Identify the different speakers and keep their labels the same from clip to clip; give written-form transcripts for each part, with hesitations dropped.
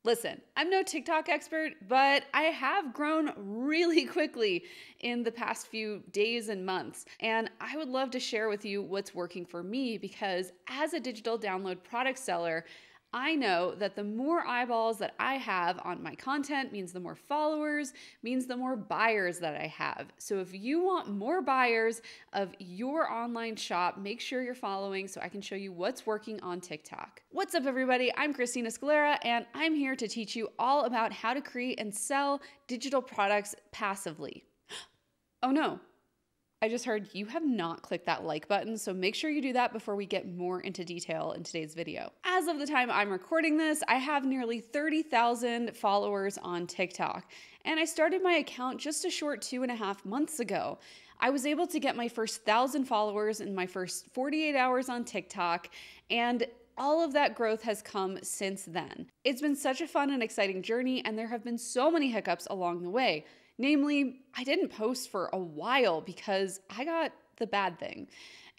Speaker 1: Listen, I'm no TikTok expert, but I have grown really quickly in the past few days and months. And I would love to share with you what's working for me because as a digital download product seller, I know that the more eyeballs that I have on my content means the more followers, means the more buyers that I have. So if you want more buyers of your online shop, make sure you're following so I can show you what's working on TikTok. What's up, everybody? I'm Christina Scalera, and I'm here to teach you all about how to create and sell digital products passively. Oh no. I just heard you have not clicked that like button, so make sure you do that before we get more into detail in today's video. As of the time I'm recording this, I have nearly 30,000 followers on TikTok, and I started my account just a short 2.5 months ago. I was able to get my first 1,000 followers in my first 48 hours on TikTok, and all of that growth has come since then. It's been such a fun and exciting journey, and there have been so many hiccups along the way. Namely, I didn't post for a while because I got the bad thing.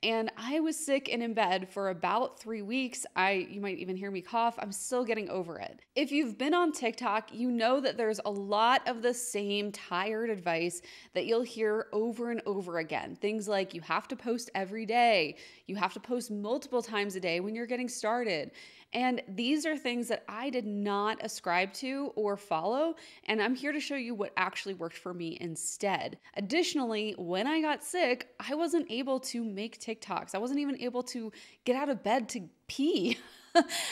Speaker 1: And I was sick and in bed for about 3 weeks. You might even hear me cough. I'm still getting over it. If you've been on TikTok, you know that there's a lot of the same tired advice that you'll hear over and over again. Things like you have to post every day. You have to post multiple times a day when you're getting started. And these are things that I did not ascribe to or follow, and I'm here to show you what actually worked for me instead. Additionally, when I got sick, I wasn't able to make TikToks. I wasn't even able to get out of bed to pee.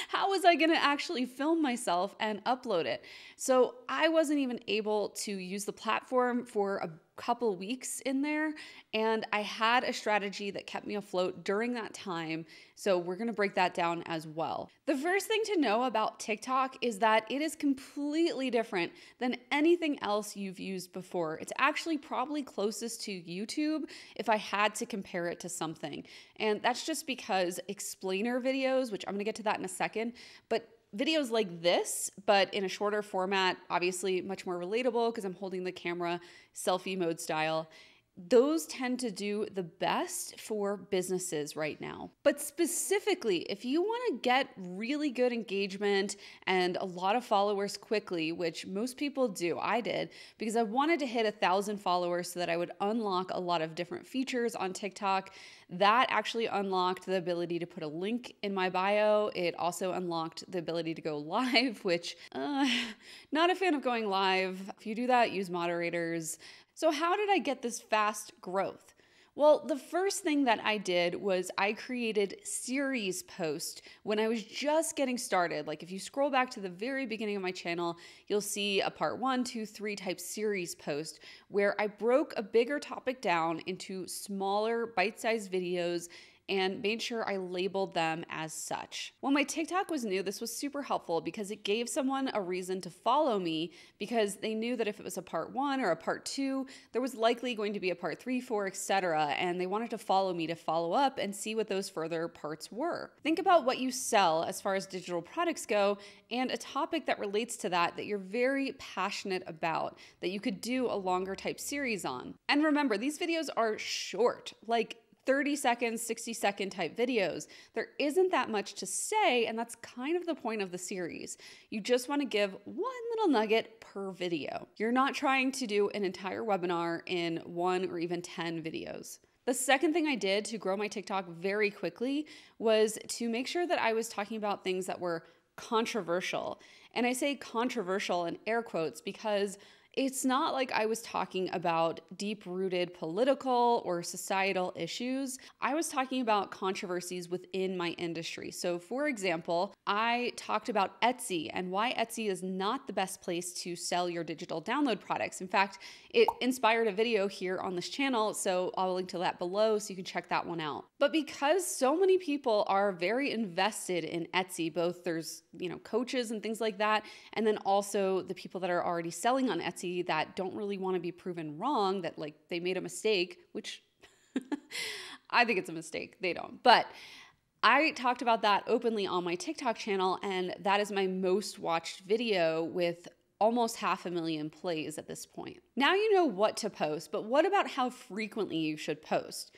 Speaker 1: How was I gonna actually film myself and upload it? So I wasn't even able to use the platform for a couple weeks in there, and I had a strategy that kept me afloat during that time. So we're gonna break that down as well. The first thing to know about TikTok is that it is completely different than anything else you've used before. It's actually probably closest to YouTube if I had to compare it to something. And that's just because explainer videos, which I'm gonna get to that in a second, but videos like this, but in a shorter format, obviously much more relatable because I'm holding the camera selfie mode style. Those tend to do the best for businesses right now. But specifically, if you want to get really good engagement and a lot of followers quickly, which most people do, I did, because I wanted to hit 1,000 followers so that I would unlock a lot of different features on TikTok. That actually unlocked the ability to put a link in my bio. It also unlocked the ability to go live, which, not a fan of going live. If you do that, use moderators. So how did I get this fast growth? Well, the first thing that I did was I created series posts when I was just getting started. Like if you scroll back to the very beginning of my channel, you'll see a part 1, 2, 3 type series post where I broke a bigger topic down into smaller bite-sized videos and made sure I labeled them as such. When my TikTok was new, this was super helpful because it gave someone a reason to follow me because they knew that if it was a part 1 or a part 2, there was likely going to be a part 3, 4, etc. And they wanted to follow me to follow up and see what those further parts were. Think about what you sell as far as digital products go and a topic that relates to that you're very passionate about that you could do a longer type series on. And remember, these videos are short, like 30 seconds, 60-second type videos. There isn't that much to say, and that's kind of the point of the series. You just want to give one little nugget per video. You're not trying to do an entire webinar in 1 or even 10 videos. The second thing I did to grow my TikTok very quickly was to make sure that I was talking about things that were controversial. And I say controversial in air quotes because it's not like I was talking about deep-rooted political or societal issues. I was talking about controversies within my industry. So for example, I talked about Etsy and why Etsy is not the best place to sell your digital download products. In fact, it inspired a video here on this channel, so I'll link to that below so you can check that one out. But because so many people are very invested in Etsy, both there's, coaches and things like that, and then also the people that are already selling on Etsy that don't really want to be proven wrong, that like they made a mistake, which I think it's a mistake. They don't. But I talked about that openly on my TikTok channel, and that is my most watched video with almost 500,000 plays at this point. Now you know what to post, but what about how frequently you should post?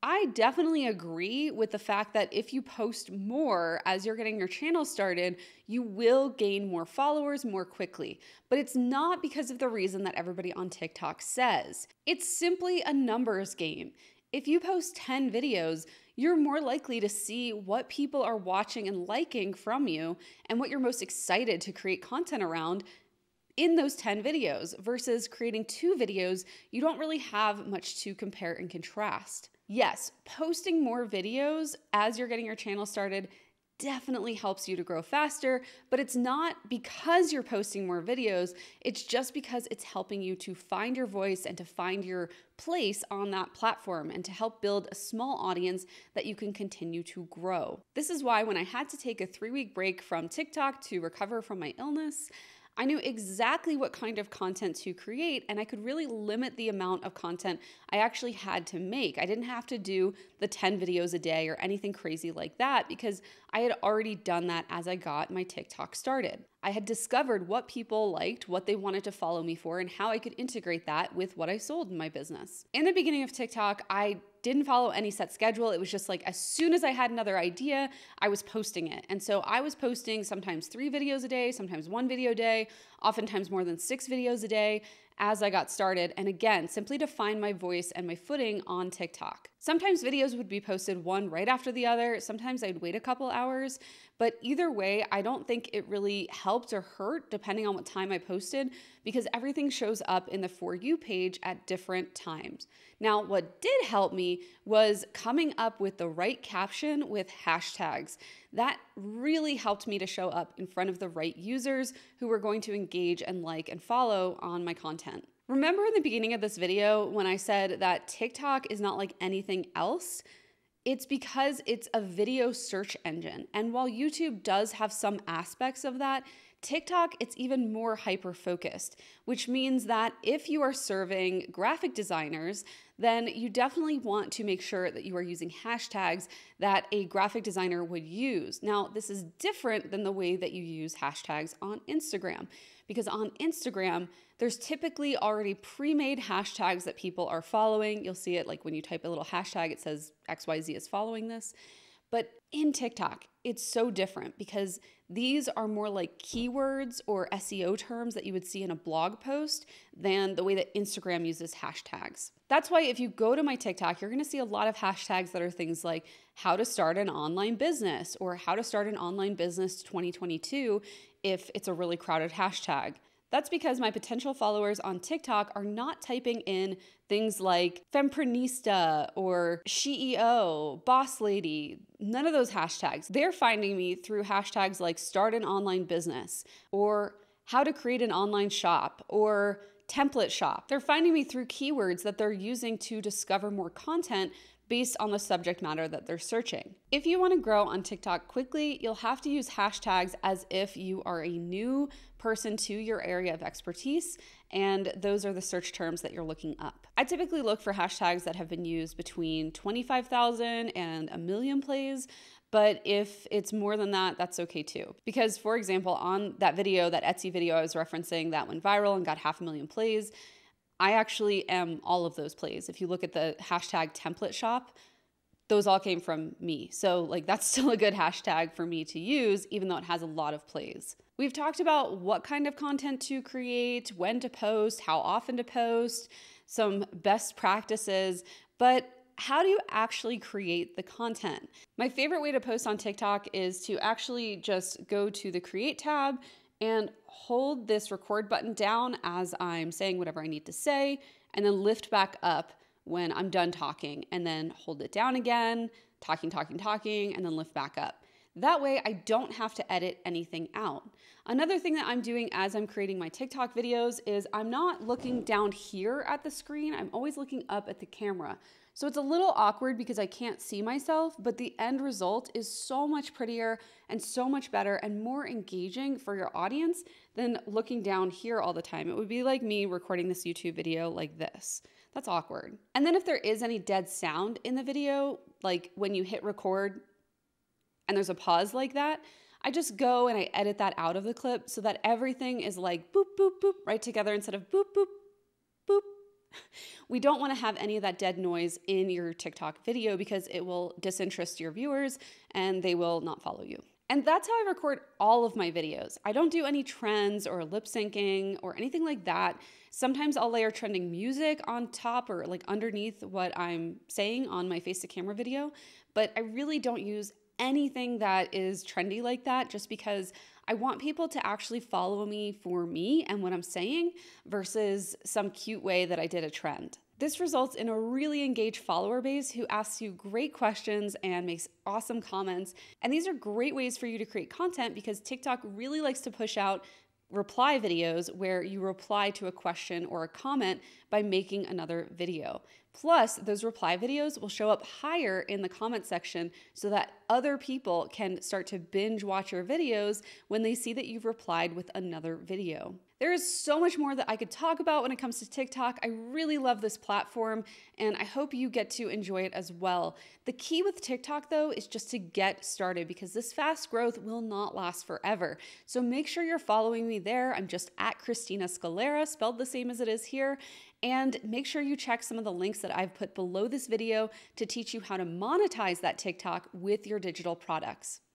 Speaker 1: I definitely agree with the fact that if you post more as you're getting your channel started, you will gain more followers more quickly. But it's not because of the reason that everybody on TikTok says. It's simply a numbers game. If you post 10 videos, you're more likely to see what people are watching and liking from you and what you're most excited to create content around in those 10 videos versus creating 2 videos. You don't really have much to compare and contrast. Yes, posting more videos as you're getting your channel started definitely helps you to grow faster, but it's not because you're posting more videos, it's just because it's helping you to find your voice and to find your place on that platform and to help build a small audience that you can continue to grow. This is why when I had to take a 3-week break from TikTok to recover from my illness, I knew exactly what kind of content to create, and I could really limit the amount of content I actually had to make. I didn't have to do the 10 videos a day or anything crazy like that because I had already done that as I got my TikTok started. I had discovered what people liked, what they wanted to follow me for, and how I could integrate that with what I sold in my business. In the beginning of TikTok, I didn't follow any set schedule. It was just like as soon as I had another idea, I was posting it. And so I was posting sometimes 3 videos a day, sometimes 1 video a day, oftentimes more than 6 videos a day as I got started. And again, simply to find my voice and my footing on TikTok. Sometimes videos would be posted one right after the other. Sometimes I'd wait a couple hours, but either way, I don't think it really helped or hurt depending on what time I posted because everything shows up in the For You page at different times. Now, what did help me was coming up with the right caption with hashtags. That really helped me to show up in front of the right users who were going to engage and like and follow on my content. Remember in the beginning of this video when I said that TikTok is not like anything else? It's because it's a video search engine. And while YouTube does have some aspects of that, TikTok, it's even more hyper-focused, which means that if you are serving graphic designers, then you definitely want to make sure that you are using hashtags that a graphic designer would use. Now, this is different than the way that you use hashtags on Instagram, because on Instagram, there's typically already pre-made hashtags that people are following. You'll see it like when you type a little hashtag, it says XYZ is following this. But in TikTok, it's so different because these are more like keywords or SEO terms that you would see in a blog post than the way that Instagram uses hashtags. That's why if you go to my TikTok, you're gonna see a lot of hashtags that are things like how to start an online business or how to start an online business 2022 if it's a really crowded hashtag. That's because my potential followers on TikTok are not typing in things like femprenista or CEO, boss lady, none of those hashtags. They're finding me through hashtags like start an online business or how to create an online shop or template shop. They're finding me through keywords that they're using to discover more content based on the subject matter that they're searching. If you want to grow on TikTok quickly, you'll have to use hashtags as if you are a new person to your area of expertise, and those are the search terms that you're looking up. I typically look for hashtags that have been used between 25,000 and 1 million plays, but if it's more than that, that's okay too. Because for example, on that video, that Etsy video I was referencing that went viral and got 500,000 plays, I actually am all of those plays. If you look at the hashtag template shop, those all came from me. So like that's still a good hashtag for me to use, even though it has a lot of plays. We've talked about what kind of content to create, when to post, how often to post, some best practices, but how do you actually create the content? My favorite way to post on TikTok is to actually just go to the Create tab and hold this record button down as I'm saying whatever I need to say, and then lift back up when I'm done talking, and then hold it down again, talking, and then lift back up. That way I don't have to edit anything out. Another thing that I'm doing as I'm creating my TikTok videos is I'm not looking down here at the screen, I'm always looking up at the camera. So it's a little awkward because I can't see myself, but the end result is so much prettier and so much better and more engaging for your audience than looking down here all the time. It would be like me recording this YouTube video like this. That's awkward. And then if there is any dead sound in the video, like when you hit record and there's a pause like that, I just go and I edit that out of the clip so that everything is like boop, boop, boop right together instead of boop, boop, boop. We don't want to have any of that dead noise in your TikTok video because it will disinterest your viewers and they will not follow you. And that's how I record all of my videos. I don't do any trends or lip syncing or anything like that. Sometimes I'll layer trending music on top or like underneath what I'm saying on my face to camera video, but I really don't use anything that is trendy like that just because I want people to actually follow me for me and what I'm saying versus some cute way that I did a trend. This results in a really engaged follower base who asks you great questions and makes awesome comments. And these are great ways for you to create content because TikTok really likes to push out reply videos where you reply to a question or a comment by making another video. Plus, those reply videos will show up higher in the comment section so that other people can start to binge watch your videos when they see that you've replied with another video. There is so much more that I could talk about when it comes to TikTok. I really love this platform and I hope you get to enjoy it as well. The key with TikTok though is just to get started because this fast growth will not last forever. So make sure you're following me there. I'm just at Christina Scalera, spelled the same as it is here. And make sure you check some of the links that I've put below this video to teach you how to monetize that TikTok with your digital products.